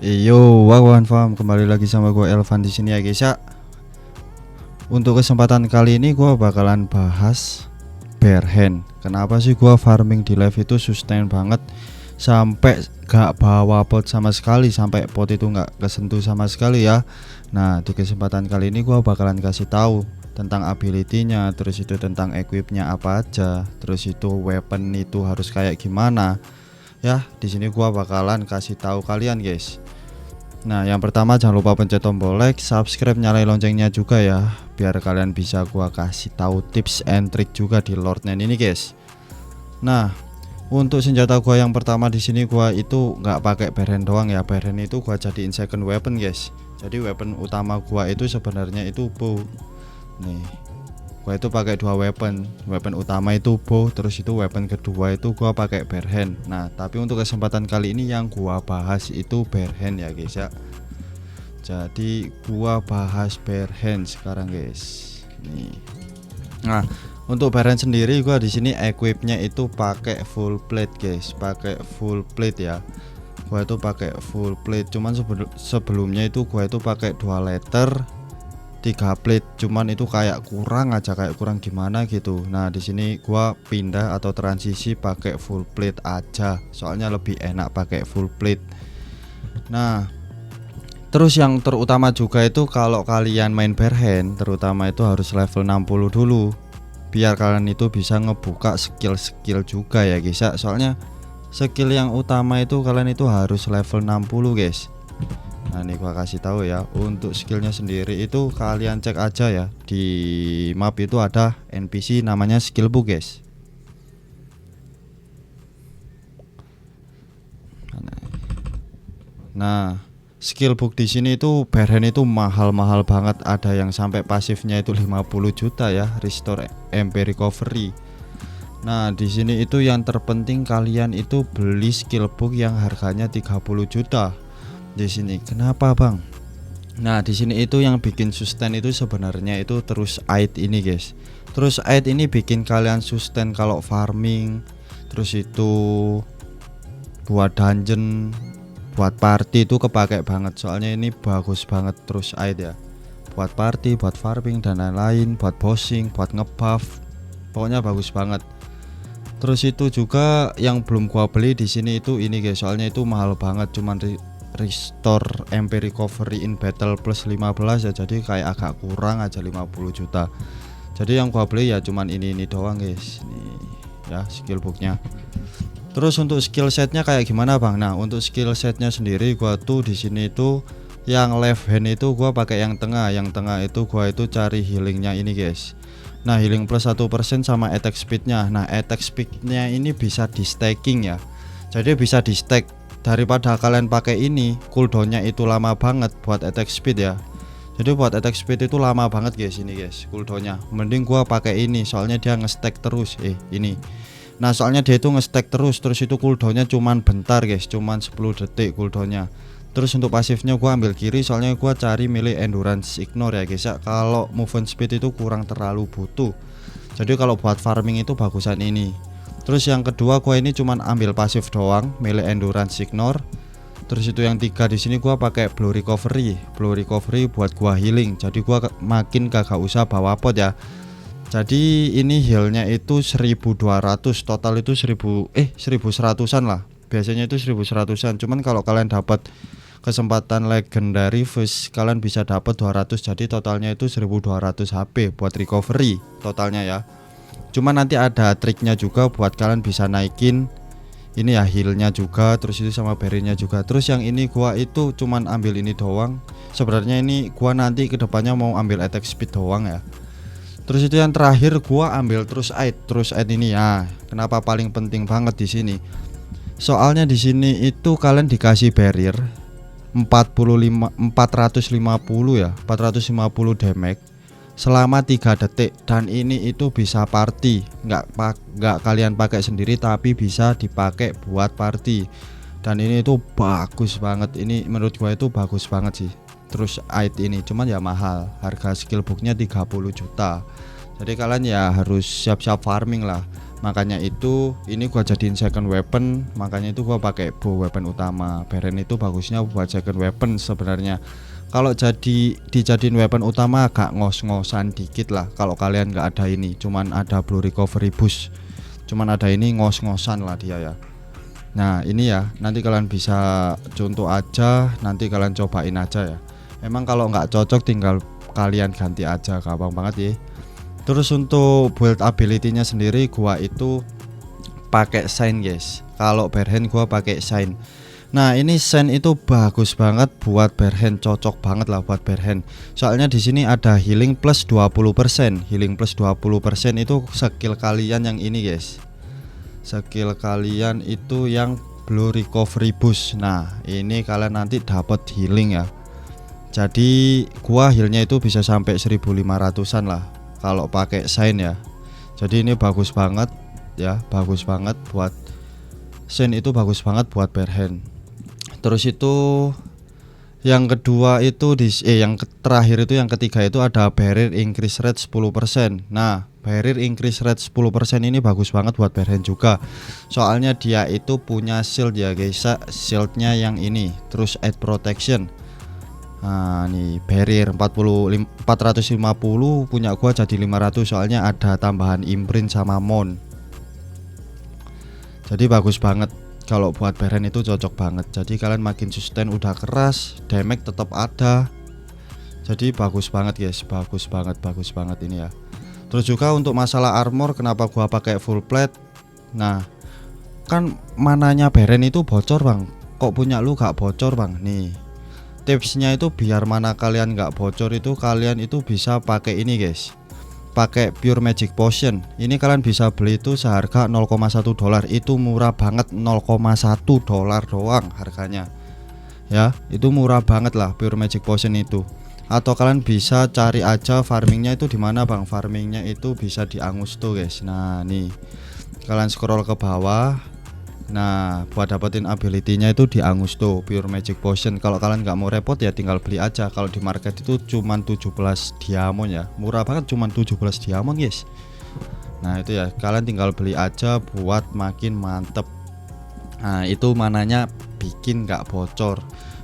Yo, Wawan Farm kembali lagi sama gue Elvan di sini ya guys ya. Untuk kesempatan kali ini gue bakalan bahas bare hand. Kenapa sih gue farming di live itu sustain banget sampai gak bawa pot sama sekali, sampai pot itu gak kesentuh sama sekali ya. Nah, di kesempatan kali ini gue bakalan kasih tahu tentang ability-nya, terus itu tentang equipnya apa aja, terus itu weapon itu harus kayak gimana. Ya, di sini gua bakalan kasih tahu kalian guys. Nah, yang pertama jangan lupa pencet tombol like, subscribe, nyalain loncengnya juga ya, biar kalian bisa gua kasih tahu tips and trick juga di Lord Nine ini guys. Nah, untuk senjata gua yang pertama di sini gua itu nggak pakai bare hand doang ya. Bare hand itu gua jadiin second weapon guys. Jadi weapon utama gua itu sebenarnya itu bow. Nih, gua itu pakai dua weapon. Weapon utama itu bow, terus itu weapon kedua itu gua pakai bare hand. Nah, tapi untuk kesempatan kali ini yang gua bahas itu bare hand ya guys ya. Jadi gua bahas bare hand sekarang guys. Nih. Nah, untuk bare hand sendiri gua di sini equipnya itu pakai full plate guys, pakai full plate ya. Gua itu pakai full plate, cuman sebelumnya itu gua itu pakai 2 letter 3 plate, cuman itu kayak kurang aja, kayak kurang gimana gitu. Nah, di sini gua pindah atau transisi pakai full plate aja, soalnya lebih enak pakai full plate. Nah, terus yang terutama juga itu kalau kalian main bare hand, terutama itu harus level 60 dulu, biar kalian itu bisa ngebuka skill-skill juga ya guys ya. Soalnya skill yang utama itu kalian itu harus level 60 guys. Nah, ini gua kasih tahu ya, untuk skillnya sendiri itu kalian cek aja ya, di map itu ada NPC namanya skill book guys. Nah, skill book di sini itu bare hand itu mahal-mahal banget, ada yang sampai pasifnya itu 50 juta ya, restore MP recovery. Nah, di sini itu yang terpenting kalian itu beli skill book yang harganya 30 juta. Di sini kenapa bang? Nah, di sini itu yang bikin sustain itu sebenarnya itu terus aid ini guys. Terus aid ini bikin kalian sustain kalau farming, terus itu buat dungeon, buat party itu kepake banget, soalnya ini bagus banget terus aid ya, buat party, buat farming dan lain-lain, buat bossing, buat ngebuff, pokoknya bagus banget. Terus itu juga yang belum gua beli di sini itu ini guys, soalnya itu mahal banget, cuman restore MP recovery in battle plus 15 ya, jadi kayak agak kurang aja 50 juta. Jadi yang gua beli ya cuman ini doang guys. Nih ya skill booknya. Terus untuk skill setnya kayak gimana bang? Nah, untuk skill setnya sendiri gua tuh di sini tuh yang left hand itu gua pakai yang tengah. Yang tengah itu gua itu cari healingnya ini guys. Nah, healing plus 1% sama attack speednya. Nah, attack speednya ini bisa di stacking ya, jadi bisa di stack. Daripada kalian pakai ini, cooldownnya itu lama banget buat attack speed ya. Jadi buat attack speed itu lama banget guys, ini guys cooldownnya. Mending gua pakai ini, soalnya dia nge-stack terus. Ini. Nah, soalnya dia itu nge-stack terus itu cooldownnya cuman bentar guys, cuman 10 detik cooldownnya. Terus untuk pasifnya gua ambil kiri, soalnya gua cari milih endurance ignore ya guys ya. Kalau movement speed itu kurang terlalu butuh. Jadi kalau buat farming itu bagusan ini. Terus yang kedua gua ini cuman ambil pasif doang, milih endurance ignore. Terus itu yang tiga di sini gua pakai blue recovery. Blue recovery buat gua healing. Jadi gua makin kagak usah bawa pot ya. Jadi ini healnya itu 1200, total itu 1100-an lah. Biasanya itu 1100-an. Cuman kalau kalian dapat kesempatan legendary fish, kalian bisa dapat 200. Jadi totalnya itu 1200 HP buat recovery totalnya ya. Cuma nanti ada triknya juga buat kalian bisa naikin ini ya, healnya juga, terus itu sama berry-nya juga. Terus yang ini gua itu cuman ambil ini doang. Sebenarnya ini gua nanti kedepannya mau ambil attack speed doang ya. Terus itu yang terakhir gua ambil terus aid ini ya. Kenapa paling penting banget di sini? Soalnya di sini itu kalian dikasih barrier 450 ya, 450 damage selama 3 detik, dan ini itu bisa party, nggak kalian pakai sendiri tapi bisa dipakai buat party. Dan ini itu bagus banget, ini menurut gue itu bagus banget sih. Terus aid ini cuman ya mahal, harga skill booknya 30 juta. Jadi kalian ya harus siap-siap farming lah. Makanya itu ini gua jadiin second weapon, makanya itu gua pakai bow weapon utama. Beren itu bagusnya buat second weapon sebenarnya. Kalau dijadiin weapon utama agak ngos-ngosan dikit lah. Kalau kalian nggak ada ini, cuman ada blue recovery boost, cuman ada ini ngos-ngosan lah dia ya. Nah ini ya, nanti kalian bisa contoh aja, nanti kalian cobain aja ya. Emang kalau nggak cocok tinggal kalian ganti aja, gampang banget ya. Terus untuk build ability-nya sendiri gua itu pakai Shine guys. Kalau Barehn gua pakai Shine. Nah, ini Shine itu bagus banget buat Barehn, cocok banget lah buat Barehn. Soalnya di sini ada healing plus 20%. Healing plus 20% itu skill kalian yang ini guys. Skill kalian itu yang Blue Recovery Boost. Nah, ini kalian nanti dapat healing ya. Jadi gua healnya itu bisa sampai 1500-an lah kalau pakai Shine ya. Jadi ini bagus banget ya, bagus banget buat Shine, itu bagus banget buat Barehn. Terus itu yang kedua itu yang terakhir itu yang ketiga itu ada barrier increase rate 10%. Nah, barrier increase rate 10% ini bagus banget buat Barehn juga. Soalnya dia itu punya shield ya guys, shieldnya yang ini, terus add protection. Nah nih barrier 450 punya gua jadi 500, soalnya ada tambahan imprint sama mon. Jadi bagus banget kalau buat Barehn, itu cocok banget. Jadi kalian makin sustain udah keras, damage tetap ada. Jadi bagus banget guys, bagus banget ini ya. Terus juga untuk masalah armor, kenapa gua pakai full plate? Nah kan mananya Barehn itu bocor bang, kok punya lu gak bocor bang? Nih tipsnya itu biar mana kalian nggak bocor itu kalian itu bisa pakai ini guys, pakai pure magic potion. Ini kalian bisa beli itu seharga 0,1 dolar, itu murah banget, 0,1 dolar doang harganya ya, itu murah banget lah pure magic potion itu. Atau kalian bisa cari aja farmingnya itu di mana bang, farmingnya itu bisa di Angusto guys. Nah nih kalian scroll ke bawah. Nah buat dapetin ability-nya itu di Angusto pure magic potion. Kalau kalian nggak mau repot ya tinggal beli aja. Kalau di market itu cuman 17 diamond ya, murah banget, cuman 17 diamond guys. Nah itu ya, kalian tinggal beli aja buat makin mantep. Nah itu mananya bikin nggak bocor.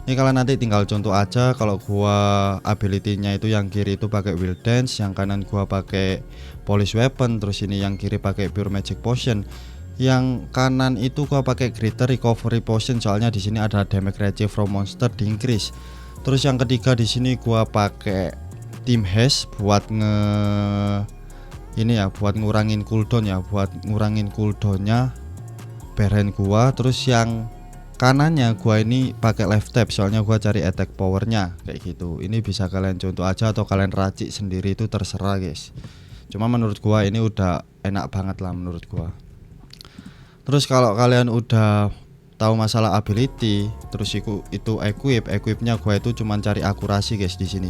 Ini kalian nanti tinggal contoh aja. Kalau gua ability-nya itu yang kiri itu pakai Wild Dance, yang kanan gua pakai Polish Weapon, terus ini yang kiri pakai pure magic potion. Yang kanan itu gua pakai Greater Recovery Potion, soalnya di sini ada damage receive from monster di increase. Terus yang ketiga di sini gua pakai Team Haste buat ini ya, buat ngurangin cooldown ya, buat ngurangin cooldownnya Barehn gua. Terus yang kanannya gua ini pakai left tap, soalnya gua cari attack powernya kayak gitu. Ini bisa kalian contoh aja atau kalian racik sendiri, itu terserah guys. Cuma menurut gua ini udah enak banget lah menurut gua. Terus kalau kalian udah tahu masalah ability, terus itu equipnya gua itu cuman cari akurasi guys di sini.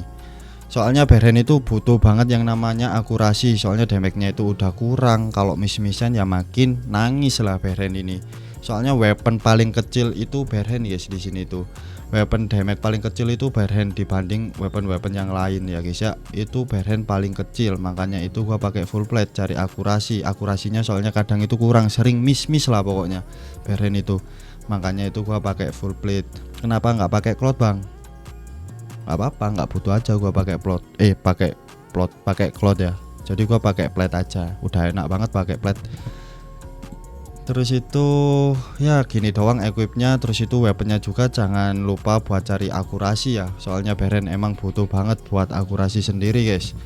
Soalnya Barehn itu butuh banget yang namanya akurasi, soalnya damage-nya itu udah kurang. Kalau miss-missan ya makin nangis lah Barehn ini. Soalnya weapon paling kecil itu Barehn guys di sini tuh. Weapon damage paling kecil itu Barehn dibanding weapon-weapon yang lain ya guys ya. Itu Barehn paling kecil, makanya itu gua pakai full plate cari akurasinya, soalnya kadang itu kurang, sering miss lah pokoknya Barehn itu. Makanya itu gua pakai full plate. Kenapa nggak pakai cloud bang? Nggak apa-apa, nggak butuh aja gua pakai pakai cloud ya. Jadi gua pakai plate aja, udah enak banget pakai plate. Terus itu ya gini doang equipnya. Terus itu weaponnya juga jangan lupa buat cari akurasi ya, soalnya Barehn emang butuh banget buat akurasi sendiri guys.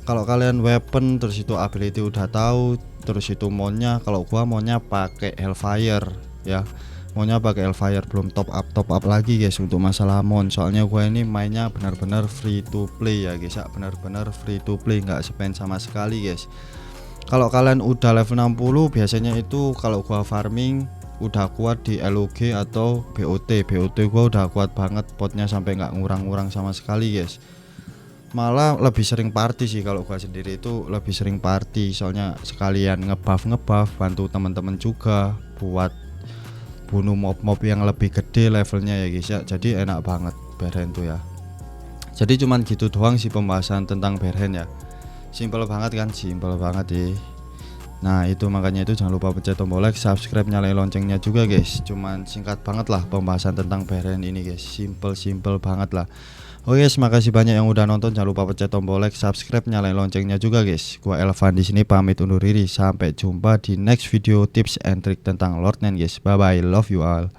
Kalau kalian weapon terus itu ability udah tahu, terus itu monnya, kalau gua monnya pakai Hellfire ya, monnya pakai Hellfire, belum top up lagi guys untuk masalah mon. Soalnya gua ini mainnya benar-benar free to play ya guys ya, benar-benar free to play, nggak spend sama sekali guys. Kalau kalian udah level 60 biasanya itu kalau gua farming udah kuat di LOG atau BOT gua udah kuat banget, potnya sampai nggak ngurang-ngurang sama sekali guys. Malah lebih sering party sih, kalau gua sendiri itu lebih sering party, soalnya sekalian ngebuff bantu teman-teman juga buat bunuh mob yang lebih gede levelnya ya guys ya. Jadi enak banget Barehn tuh ya. Jadi cuman gitu doang sih pembahasan tentang Barehn ya. Simpel banget kan, simpel banget ya. Nah itu makanya itu jangan lupa pencet tombol like, subscribe, nyalain loncengnya juga guys. Cuman singkat banget lah pembahasan tentang BRN ini guys, simple banget lah. Oke guys, makasih banyak yang udah nonton. Jangan lupa pencet tombol like, subscribe, nyalain loncengnya juga guys. Gua Elvan di sini pamit undur diri. Sampai jumpa di next video tips and trick tentang Lord Nine guys. Bye bye, love you all.